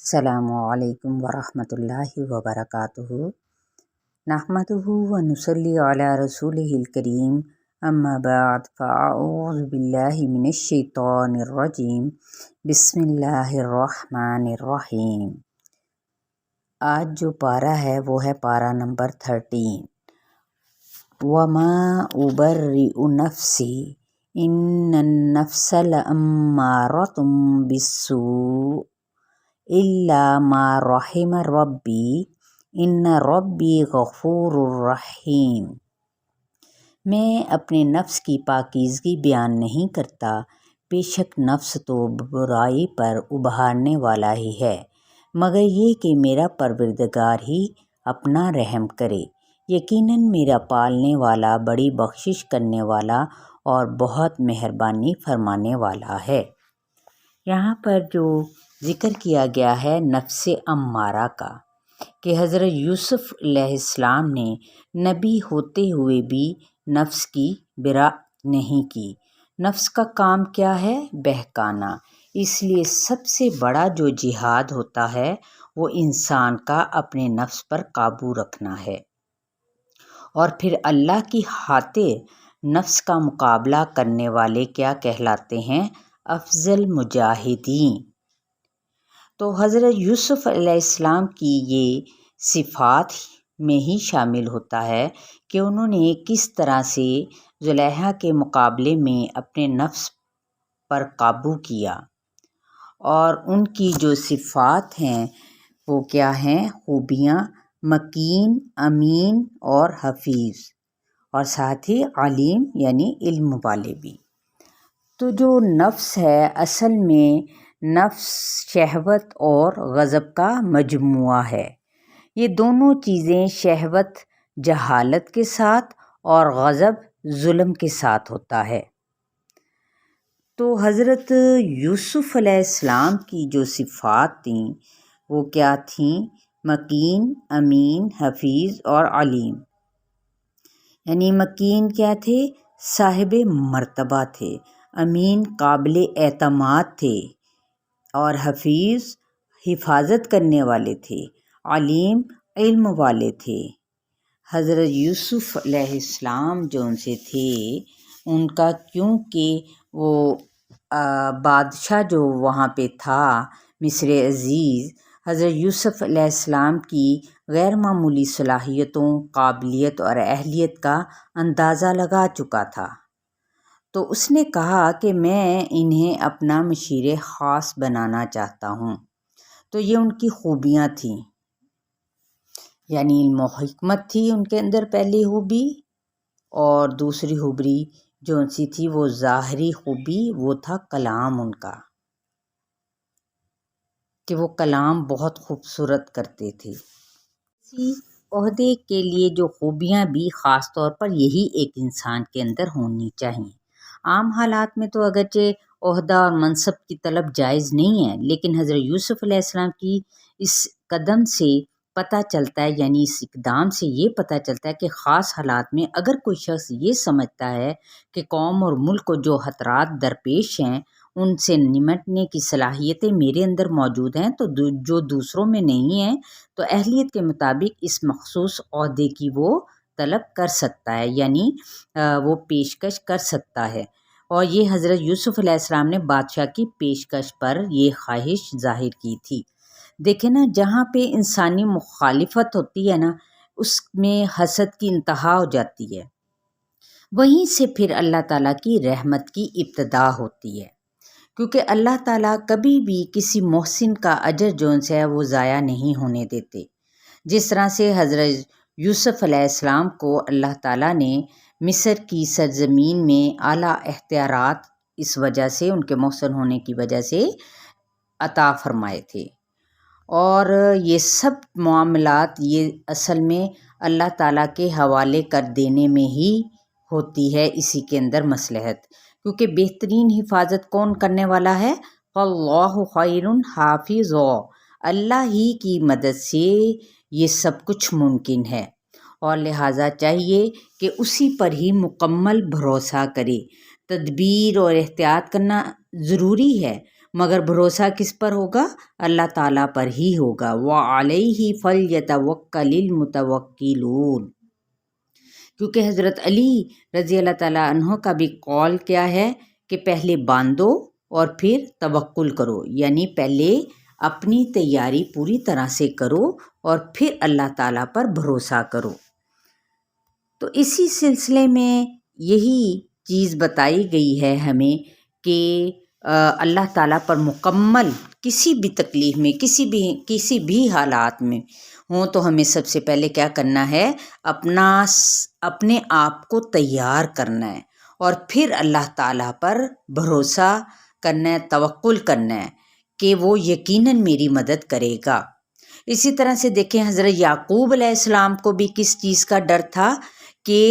السلام علیکم ورحمۃ اللہ وبرکاتہ۔ نحمدہ و نصلی علی رسولہ الکریم، اما بعد فاعوذ باللہ من الشیطان الرجیم، بسم اللہ الرحمن الرحیم۔ آج جو پارہ ہے وہ ہے پارہ نمبر 13۔ وما ابرئ نفسی ان النفس لامارۃ بالسوء الا ما رحم ربی ان ربی غفور رحیم۔ میں اپنے نفس کی پاکیزگی بیان نہیں کرتا، بے شک نفس تو برائی پر ابھارنے والا ہی ہے، مگر یہ کہ میرا پروردگار ہی اپنا رحم کرے۔ یقیناً میرا پالنے والا بڑی بخشش کرنے والا اور بہت مہربانی فرمانے والا ہے۔ یہاں پر جو ذکر کیا گیا ہے نفس امارہ کا، کہ حضرت یوسف علیہ السلام نے نبی ہوتے ہوئے بھی نفس کی برأت نہیں کی۔ نفس کا کام کیا ہے؟ بہکانا۔ اس لیے سب سے بڑا جو جہاد ہوتا ہے وہ انسان کا اپنے نفس پر قابو رکھنا ہے، اور پھر اللہ کی خاطر نفس کا مقابلہ کرنے والے کیا کہلاتے ہیں؟ افضل مجاہدین۔ تو حضرت یوسف علیہ السلام کی یہ صفات میں ہی شامل ہوتا ہے کہ انہوں نے کس طرح سے زلیخا کے مقابلے میں اپنے نفس پر قابو کیا، اور ان کی جو صفات ہیں وہ کیا ہیں؟ خوبیاں: مکین، امین اور حفیظ، اور ساتھ ہی علیم یعنی علم والے بھی۔ تو جو نفس ہے اصل میں نفس شہوت اور غضب کا مجموعہ ہے۔ یہ دونوں چیزیں، شہوت جہالت کے ساتھ اور غضب ظلم کے ساتھ ہوتا ہے۔ تو حضرت یوسف علیہ السلام کی جو صفات تھیں وہ کیا تھیں؟ مکین، امین، حفیظ اور علیم۔ یعنی مکین کیا تھے؟ صاحب مرتبہ تھے، امین قابل اعتماد تھے، اور حفیظ حفاظت کرنے والے تھے، علیم علم والے تھے۔ حضرت یوسف علیہ السلام جو ان سے تھے، ان کا کیونکہ وہ بادشاہ جو وہاں پہ تھا مصر عزیز، حضرت یوسف علیہ السلام کی غیر معمولی صلاحیتوں، قابلیت اور اہلیت کا اندازہ لگا چکا تھا، تو اس نے کہا کہ میں انہیں اپنا مشیر خاص بنانا چاہتا ہوں۔ تو یہ ان کی خوبیاں تھیں، یعنی علم و حکمت تھی ان کے اندر پہلی خوبی، اور دوسری خوبی جو ان سی تھی وہ ظاہری خوبی، وہ تھا کلام ان کا، کہ وہ کلام بہت خوبصورت کرتے تھے۔ اسی عہدے کے لیے جو خوبیاں بھی خاص طور پر یہی ایک انسان کے اندر ہونی چاہیے۔ عام حالات میں تو اگرچہ عہدہ اور منصب کی طلب جائز نہیں ہے، لیکن حضرت یوسف علیہ السلام کی اس قدم سے پتہ چلتا ہے، یعنی اس اقدام سے یہ پتہ چلتا ہے کہ خاص حالات میں اگر کوئی شخص یہ سمجھتا ہے کہ قوم اور ملک کو جو خطرات درپیش ہیں ان سے نمٹنے کی صلاحیتیں میرے اندر موجود ہیں، تو جو دوسروں میں نہیں ہیں، تو اہلیت کے مطابق اس مخصوص عہدے کی وہ طلب کر سکتا ہے، یعنی وہ پیشکش کر سکتا ہے۔ اور یہ حضرت یوسف علیہ السلام نے بادشاہ کی پیشکش پر یہ خواہش ظاہر کی تھی۔ دیکھیں نا، جہاں پہ انسانی مخالفت ہوتی ہے نا، اس میں حسد کی انتہا ہو جاتی ہے، وہیں سے پھر اللہ تعالیٰ کی رحمت کی ابتدا ہوتی ہے، کیونکہ اللہ تعالیٰ کبھی بھی کسی محسن کا اجر جو سے ہے وہ ضائع نہیں ہونے دیتے۔ جس طرح سے حضرت یوسف علیہ السلام کو اللہ تعالیٰ نے مصر کی سرزمین میں اعلیٰ اختیارات اس وجہ سے، ان کے محسن ہونے کی وجہ سے عطا فرمائے تھے، اور یہ سب معاملات یہ اصل میں اللہ تعالیٰ کے حوالے کر دینے میں ہی ہوتی ہے، اسی کے اندر مصلحت، کیونکہ بہترین حفاظت کون کرنے والا ہے؟ اللہ خیر حافظ، اللہ ہی کی مدد سے یہ سب کچھ ممکن ہے، اور لہٰذا چاہیے کہ اسی پر ہی مکمل بھروسہ کرے۔ تدبیر اور احتیاط کرنا ضروری ہے، مگر بھروسہ کس پر ہوگا؟ اللہ تعالیٰ پر ہی ہوگا۔ وَعَلَيْهِ فَلْيَتَوَكَّلِ الْمُتَوَكِّلُونَ، کیونکہ حضرت علی رضی اللہ تعالیٰ عنہ کا بھی قول کیا ہے کہ پہلے باندھو اور پھر توکل کرو، یعنی پہلے اپنی تیاری پوری طرح سے کرو اور پھر اللہ تعالیٰ پر بھروسہ کرو۔ تو اسی سلسلے میں یہی چیز بتائی گئی ہے ہمیں کہ اللہ تعالیٰ پر مکمل کسی بھی تکلیف میں کسی بھی حالات میں ہوں تو ہمیں سب سے پہلے کیا کرنا ہے؟ اپنے آپ کو تیار کرنا ہے اور پھر اللہ تعالیٰ پر بھروسہ کرنا ہے، توکل کرنا ہے کہ وہ یقیناً میری مدد کرے گا۔ اسی طرح سے دیکھیں حضرت یعقوب علیہ السلام کو بھی کس چیز کا ڈر تھا کہ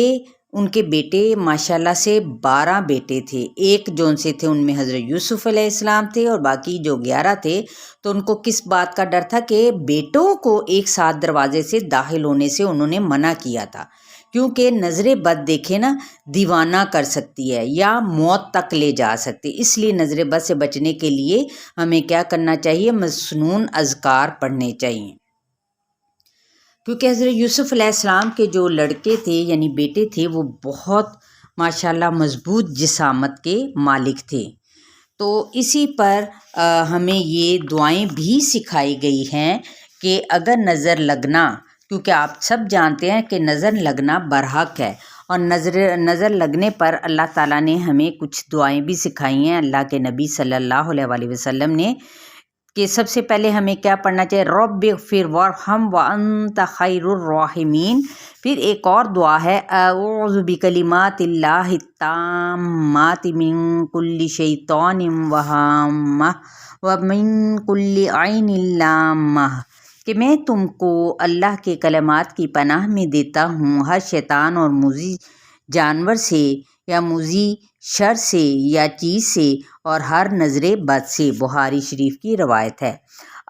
ان کے بیٹے ماشاءاللہ سے 12 بیٹے تھے، ایک جون سے تھے ان میں حضرت یوسف علیہ السلام تھے اور باقی جو 11 تھے، تو ان کو کس بات کا ڈر تھا کہ بیٹوں کو ایک ساتھ دروازے سے داخل ہونے سے انہوں نے منع کیا تھا، کیونکہ نظر بد دیکھے نا دیوانہ کر سکتی ہے یا موت تک لے جا سکتی، اس لیے نظر بد سے بچنے کے لیے ہمیں کیا کرنا چاہیے؟ مسنون اذکار پڑھنے چاہیے، کیونکہ حضرت یوسف علیہ السلام کے جو لڑکے تھے یعنی بیٹے تھے وہ بہت ماشاءاللہ مضبوط جسامت کے مالک تھے۔ تو اسی پر ہمیں یہ دعائیں بھی سکھائی گئی ہیں کہ اگر نظر لگنا، کیونکہ آپ سب جانتے ہیں کہ نظر لگنا برحق ہے، اور نظر لگنے پر اللہ تعالیٰ نے ہمیں کچھ دعائیں بھی سکھائی ہیں اللہ کے نبی صلی اللہ علیہ وسلم نے، کہ سب سے پہلے ہمیں کیا پڑھنا چاہیے؟ رب اغفر وارحم وانت خیر الراحمین۔ پھر ایک اور دعا ہے اعوذ بکلمات اللہ التامات من کل شیطان وہامہ ومن کل عین لامہ، کہ میں تم کو اللہ کے کلمات کی پناہ میں دیتا ہوں ہر شیطان اور موذی جانور سے یا موذی شر سے یا چیز سے اور ہر نظر بد سے۔ بخاری شریف کی روایت ہے۔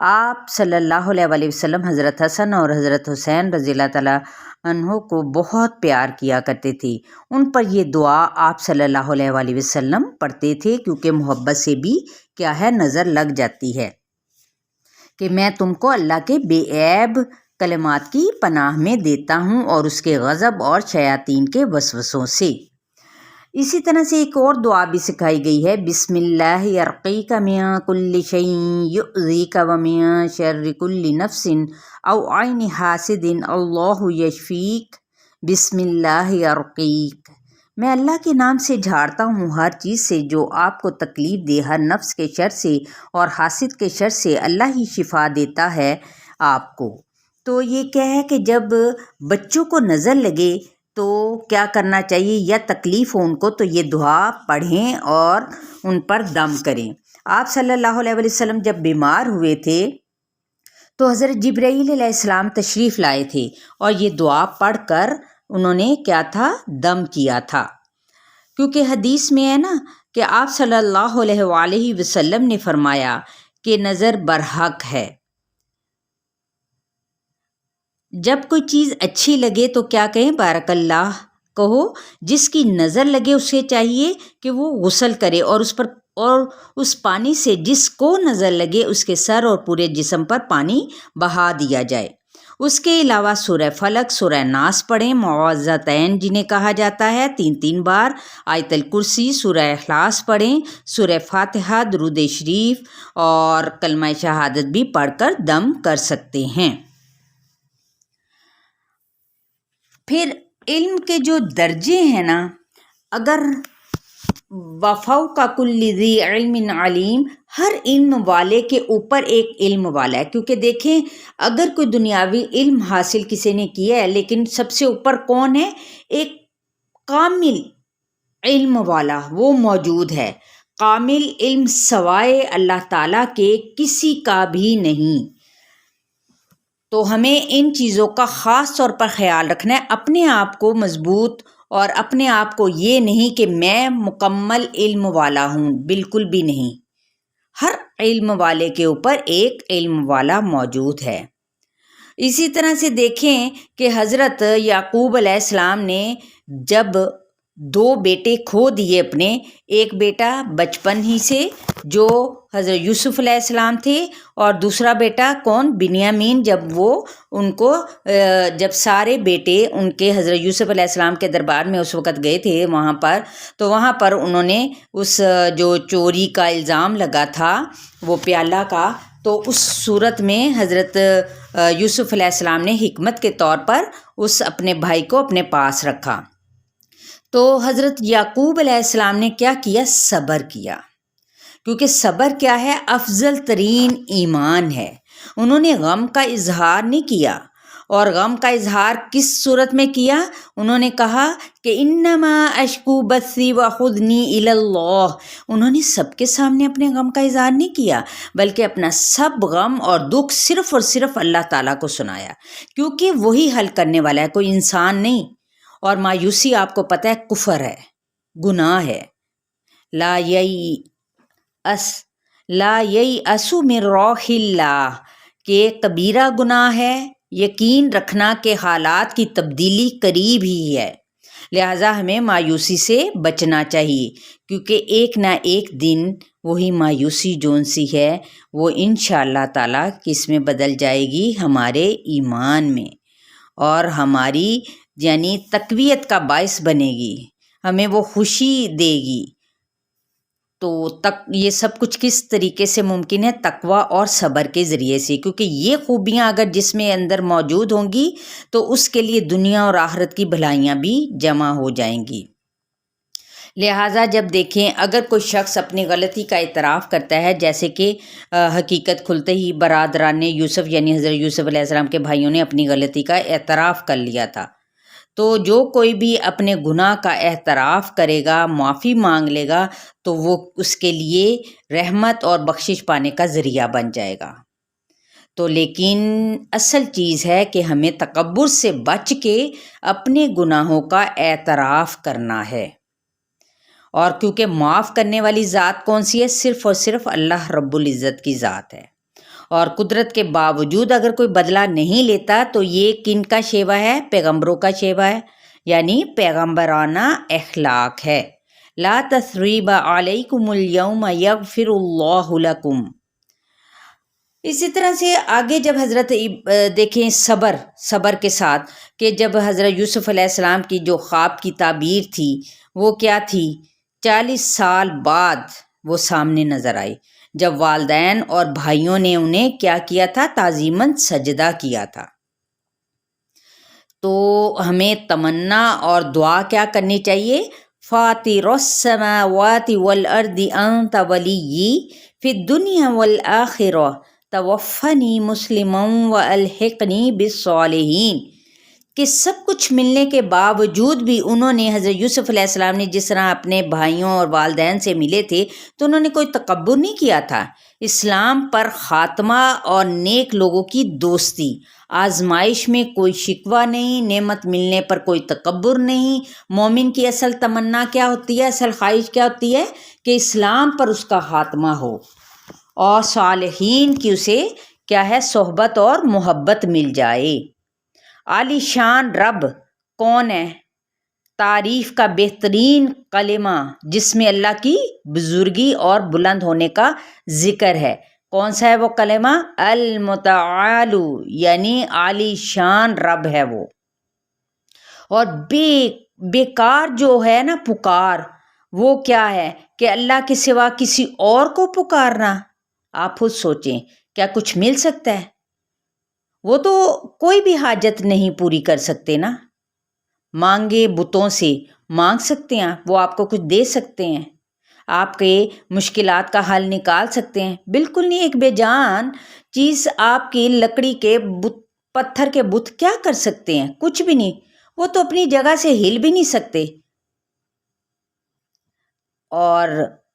آپ صلی اللہ علیہ وسلم حضرت حسن اور حضرت حسین رضی اللہ تعالیٰ عنہ کو بہت پیار کیا کرتے تھے، ان پر یہ دعا آپ صلی اللہ علیہ وسلم پڑھتے تھے، کیونکہ محبت سے بھی کیا ہے؟ نظر لگ جاتی ہے، کہ میں تم کو اللہ کے بے عیب کلمات کی پناہ میں دیتا ہوں اور اس کے غضب اور شیاطین کے وسوسوں سے۔ اسی طرح سے ایک اور دعا بھی سکھائی گئی ہے، بسم اللہ ارقیک من کل شیء یؤذیک ومن شر کل نفس او عین حاسد اللہ یشفیک بسم اللہ ارقیک۔ میں اللہ کے نام سے جھاڑتا ہوں ہر چیز سے جو آپ کو تکلیف دے، ہر نفس کے شر سے اور حاسد کے شر سے، اللہ ہی شفا دیتا ہے آپ کو۔ تو یہ کیا ہے کہ جب بچوں کو نظر لگے تو کیا کرنا چاہیے؟ یا تکلیف ہو ان کو تو یہ دعا پڑھیں اور ان پر دم کریں۔ آپ صلی اللہ علیہ وسلم جب بیمار ہوئے تھے تو حضرت جبرائیل علیہ السلام تشریف لائے تھے اور یہ دعا پڑھ کر انہوں نے کیا تھا؟ دم کیا تھا، کیونکہ حدیث میں ہے نا کہ آپ صلی اللہ علیہ وسلم نے فرمایا کہ نظر برحق ہے۔ جب کوئی چیز اچھی لگے تو کیا کہیں؟ بارک اللہ کہو۔ جس کی نظر لگے اسے چاہیے کہ وہ غسل کرے اور اس پانی سے جس کو نظر لگے اس کے سر اور پورے جسم پر پانی بہا دیا جائے۔ اس کے علاوہ سورہ فلق، سورہ ناس پڑھیں، معوذتین جنہیں کہا جاتا ہے 3 بار، آیت الکرسی، سورہ اخلاص پڑھیں، سورہ فاتحہ، درود شریف اور کلمہ شہادت بھی پڑھ کر دم کر سکتے ہیں۔ پھر علم کے جو درجے ہیں نا، اگر وفوق کل ذی علم علیم، ہر علم والے کے اوپر ایک علم والا ہے، کیونکہ دیکھیں اگر کوئی دنیاوی علم حاصل کسی نے کیا ہے لیکن سب سے اوپر کون ہے؟ ایک کامل علم والا وہ موجود ہے۔ کامل علم سوائے اللہ تعالیٰ کے کسی کا بھی نہیں۔ تو ہمیں ان چیزوں کا خاص طور پر خیال رکھنا ہے، اپنے آپ کو مضبوط اور اپنے آپ کو یہ نہیں کہ میں مکمل علم والا ہوں، بالکل بھی نہیں۔ ہر علم والے کے اوپر ایک علم والا موجود ہے۔ اسی طرح سے دیکھیں کہ حضرت یعقوب علیہ السلام نے جب دو بیٹے کھو دیے اپنے، ایک بیٹا بچپن ہی سے جو حضرت یوسف علیہ السلام تھے، اور دوسرا بیٹا کون؟ بنیامین، جب سارے بیٹے ان کے حضرت یوسف علیہ السلام کے دربار میں اس وقت گئے تھے وہاں پر انہوں نے اس جو چوری کا الزام لگا تھا وہ پیالہ کا، تو اس صورت میں حضرت یوسف علیہ السلام نے حکمت کے طور پر اس اپنے بھائی کو اپنے پاس رکھا۔ تو حضرت یعقوب علیہ السلام نے کیا کیا؟ صبر کیا، کیونکہ صبر کیا ہے؟ افضل ترین ایمان ہے۔ انہوں نے غم کا اظہار نہیں کیا، اور غم کا اظہار کس صورت میں کیا؟ انہوں نے کہا کہ انما اشکو بثی وحزنی الی اللہ۔ انہوں نے سب کے سامنے اپنے غم کا اظہار نہیں کیا، بلکہ اپنا سب غم اور دکھ صرف اور صرف اللہ تعالیٰ کو سنایا، کیونکہ وہی حل کرنے والا ہے، کوئی انسان نہیں۔ اور مایوسی آپ کو پتہ ہے کفر ہے، گناہ ہے۔ لا ییأس من روح اللہ، کہ کبیرہ گناہ ہے یقین رکھنا کہ حالات کی تبدیلی قریب ہی ہے، لہٰذا ہمیں مایوسی سے بچنا چاہیے، کیونکہ ایک نہ ایک دن وہی مایوسی جون سی ہے وہ انشاءاللہ تعالیٰ کس میں بدل جائے گی؟ ہمارے ایمان میں، اور ہماری یعنی تقویت کا باعث بنے گی، ہمیں وہ خوشی دے گی۔ تو یہ سب کچھ کس طریقے سے ممکن ہے؟ تقویٰ اور صبر کے ذریعے سے، کیونکہ یہ خوبیاں اگر جس میں اندر موجود ہوں گی تو اس کے لیے دنیا اور آخرت کی بھلائیاں بھی جمع ہو جائیں گی۔ لہٰذا جب دیکھیں اگر کوئی شخص اپنی غلطی کا اعتراف کرتا ہے، جیسے کہ حقیقت کھلتے ہی برادران یوسف یعنی حضرت یوسف علیہ السلام کے بھائیوں نے اپنی غلطی کا اعتراف کر لیا تھا، تو جو کوئی بھی اپنے گناہ کا اعتراف کرے گا، معافی مانگ لے گا، تو وہ اس کے لیے رحمت اور بخشش پانے کا ذریعہ بن جائے گا۔ تو لیکن اصل چیز ہے کہ ہمیں تکبر سے بچ کے اپنے گناہوں کا اعتراف کرنا ہے، اور کیونکہ معاف کرنے والی ذات کون سی ہے؟ صرف اور صرف اللہ رب العزت کی ذات ہے، اور قدرت کے باوجود اگر کوئی بدلہ نہیں لیتا تو یہ کن کا شیوا ہے؟ پیغمبروں کا شیوا ہے، یعنی پیغمبرانہ اخلاق ہے۔ لا تثریب علیکم اليوم یغفر اللہ لکم۔ اسی طرح سے آگے جب حضرت دیکھیں صبر کے ساتھ کہ جب حضرت یوسف علیہ السلام کی جو خواب کی تعبیر تھی وہ کیا تھی؟ 40 سال بعد وہ سامنے نظر آئی، جب والدین اور بھائیوں نے انہیں کیا کیا تھا؟ تعظیماً سجدہ کیا تھا۔ تو ہمیں تمنا اور دعا کیا کرنی چاہیے؟ فاطر السماوات والارض انت ولی فی الدنیا والآخرہ توفنی مسلما والحقنی بالصالحین، کہ سب کچھ ملنے کے باوجود بھی انہوں نے حضرت یوسف علیہ السلام نے جس طرح اپنے بھائیوں اور والدین سے ملے تھے تو انہوں نے کوئی تکبر نہیں کیا تھا، اسلام پر خاتمہ اور نیک لوگوں کی دوستی، آزمائش میں کوئی شکوہ نہیں، نعمت ملنے پر کوئی تکبر نہیں۔ مومن کی اصل تمنا کیا ہوتی ہے؟ اصل خواہش کیا ہوتی ہے؟ کہ اسلام پر اس کا خاتمہ ہو، اور صالحین کی اسے کیا ہے؟ صحبت اور محبت مل جائے۔ عالی شان رب کون ہے؟ تعریف کا بہترین کلمہ جس میں اللہ کی بزرگی اور بلند ہونے کا ذکر ہے، کون سا ہے وہ کلمہ؟ المتعال، یعنی عالی شان رب ہے وہ۔ اور بیکار جو ہے نا پکار، وہ کیا ہے؟ کہ اللہ کے سوا کسی اور کو پکارنا۔ آپ خود سوچیں کیا کچھ مل سکتا ہے؟ وہ تو کوئی بھی حاجت نہیں پوری کر سکتے نا، مانگے بتوں سے مانگ سکتے ہیں، وہ آپ کو کچھ دے سکتے ہیں، آپ کے مشکلات کا حل نکال سکتے ہیں؟ بالکل نہیں۔ ایک بے جان چیز آپ کی لکڑی کے بت، پتھر کے بت کیا کر سکتے ہیں؟ کچھ بھی نہیں، وہ تو اپنی جگہ سے ہل بھی نہیں سکتے۔ اور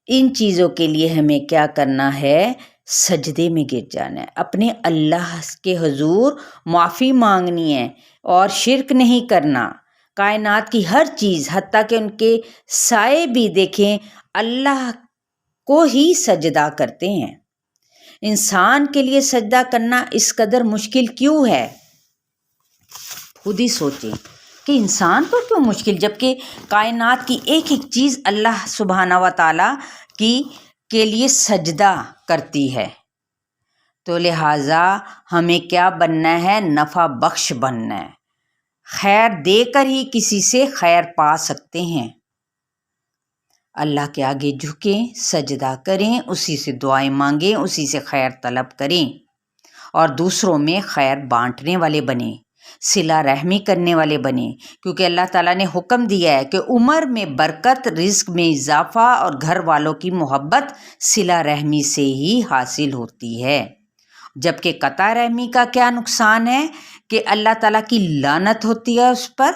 ان چیزوں کے لیے ہمیں کیا کرنا ہے؟ سجدے میں گر جانا ہے، اپنے اللہ کے حضور معافی مانگنی ہے، اور شرک نہیں کرنا۔ کائنات کی ہر چیز حتیٰ کہ ان کے سائے بھی دیکھیں اللہ کو ہی سجدہ کرتے ہیں۔ انسان کے لیے سجدہ کرنا اس قدر مشکل کیوں ہے؟ خود ہی سوچیں کہ انسان کو کیوں مشکل، جبکہ کائنات کی ایک ایک چیز اللہ سبحانہ و تعالیٰ کے لیے سجدہ کرتی ہے. تو لہٰذا ہمیں کیا بننا ہے؟ نفع بخش بننا ہے. خیر دے کر ہی کسی سے خیر پا سکتے ہیں. اللہ کے آگے جھکیں، سجدہ کریں، اسی سے دعائیں مانگیں، اسی سے خیر طلب کریں اور دوسروں میں خیر بانٹنے والے بنیں، صلہ رحمی کرنے والے بنیں، کیونکہ اللہ تعالیٰ نے حکم دیا ہے کہ عمر میں برکت، رزق میں اضافہ اور گھر والوں کی محبت صلہ رحمی سے ہی حاصل ہوتی ہے. جبکہ قطع رحمی کا کیا نقصان ہے کہ اللہ تعالیٰ کی لعنت ہوتی ہے اس پر،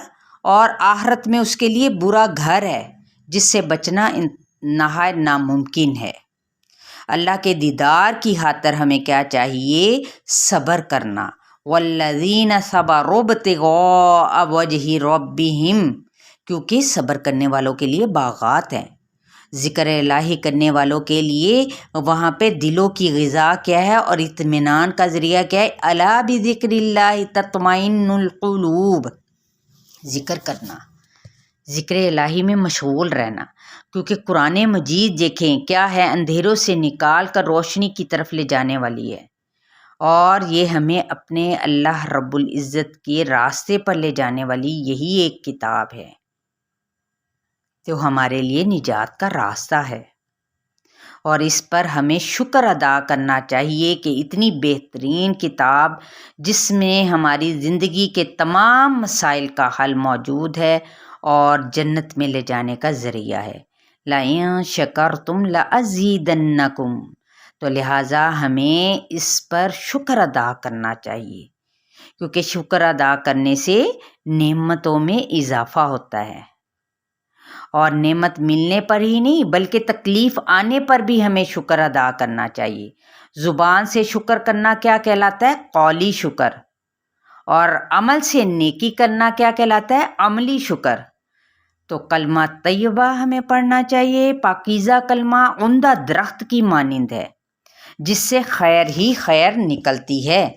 اور آخرت میں اس کے لیے برا گھر ہے جس سے بچنا نہایت ناممکن ہے. اللہ کے دیدار کی خاطر ہمیں کیا چاہیے؟ صبر کرنا. والذین صبروا ابتغاء وجہ ربہم، کیونکہ صبر کرنے والوں کے لیے باغات ہیں. ذکر الہی کرنے والوں کے لیے وہاں پہ دلوں کی غذا کیا ہے اور اطمینان کا ذریعہ کیا ہے؟ الا بذکر اللہ تطمئن القلوب. ذکر کرنا، ذکر الہی میں مشغول رہنا، کیونکہ قرآن مجید دیکھیں کیا ہے؟ اندھیروں سے نکال کر روشنی کی طرف لے جانے والی ہے، اور یہ ہمیں اپنے اللہ رب العزت کے راستے پر لے جانے والی یہی ایک کتاب ہے جو ہمارے لیے نجات کا راستہ ہے. اور اس پر ہمیں شکر ادا کرنا چاہیے کہ اتنی بہترین کتاب جس میں ہماری زندگی کے تمام مسائل کا حل موجود ہے اور جنت میں لے جانے کا ذریعہ ہے. لَإِن شَكَرْتُمْ لَأَزِيدَنَّكُمْ. تو لہٰذا ہمیں اس پر شکر ادا کرنا چاہیے، کیونکہ شکر ادا کرنے سے نعمتوں میں اضافہ ہوتا ہے. اور نعمت ملنے پر ہی نہیں بلکہ تکلیف آنے پر بھی ہمیں شکر ادا کرنا چاہیے. زبان سے شکر کرنا کیا کہلاتا ہے؟ قولی شکر. اور عمل سے نیکی کرنا کیا کہلاتا ہے؟ عملی شکر. تو کلمہ طیبہ ہمیں پڑھنا چاہیے. پاکیزہ کلمہ عمدہ درخت کی مانند ہے جس سے خیر ہی خیر نکلتی ہے.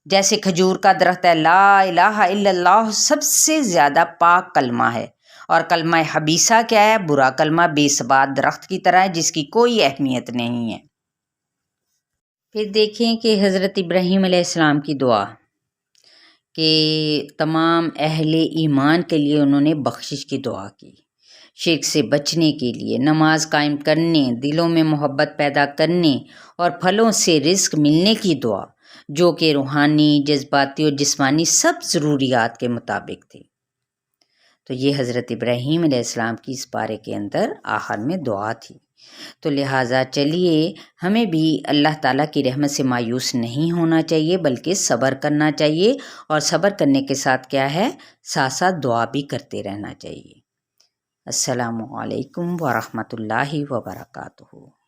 جیسے کھجور کا درخت ہے، لا الہ الا اللہ سب سے زیادہ پاک کلمہ ہے، اور کلمہ خبیثہ کیا ہے؟ برا کلمہ، بے ثبات درخت کی طرح ہے جس کی کوئی اہمیت نہیں ہے. پھر دیکھیں کہ حضرت ابراہیم علیہ السلام کی دعا کہ تمام اہل ایمان کے لیے انہوں نے بخشش کی دعا کی، شرک سے بچنے کے لیے، نماز قائم کرنے، دلوں میں محبت پیدا کرنے اور پھلوں سے رزق ملنے کی دعا، جو کہ روحانی، جذباتی اور جسمانی سب ضروریات کے مطابق تھی. تو یہ حضرت ابراہیم علیہ السلام کی اس بارے کے اندر آخر میں دعا تھی. تو لہٰذا چلیے ہمیں بھی اللہ تعالیٰ کی رحمت سے مایوس نہیں ہونا چاہیے بلکہ صبر کرنا چاہیے، اور صبر کرنے کے ساتھ کیا ہے؟ ساتھ ساتھ دعا بھی کرتے رہنا چاہیے. السلام علیکم ورحمۃ اللہ وبرکاتہ.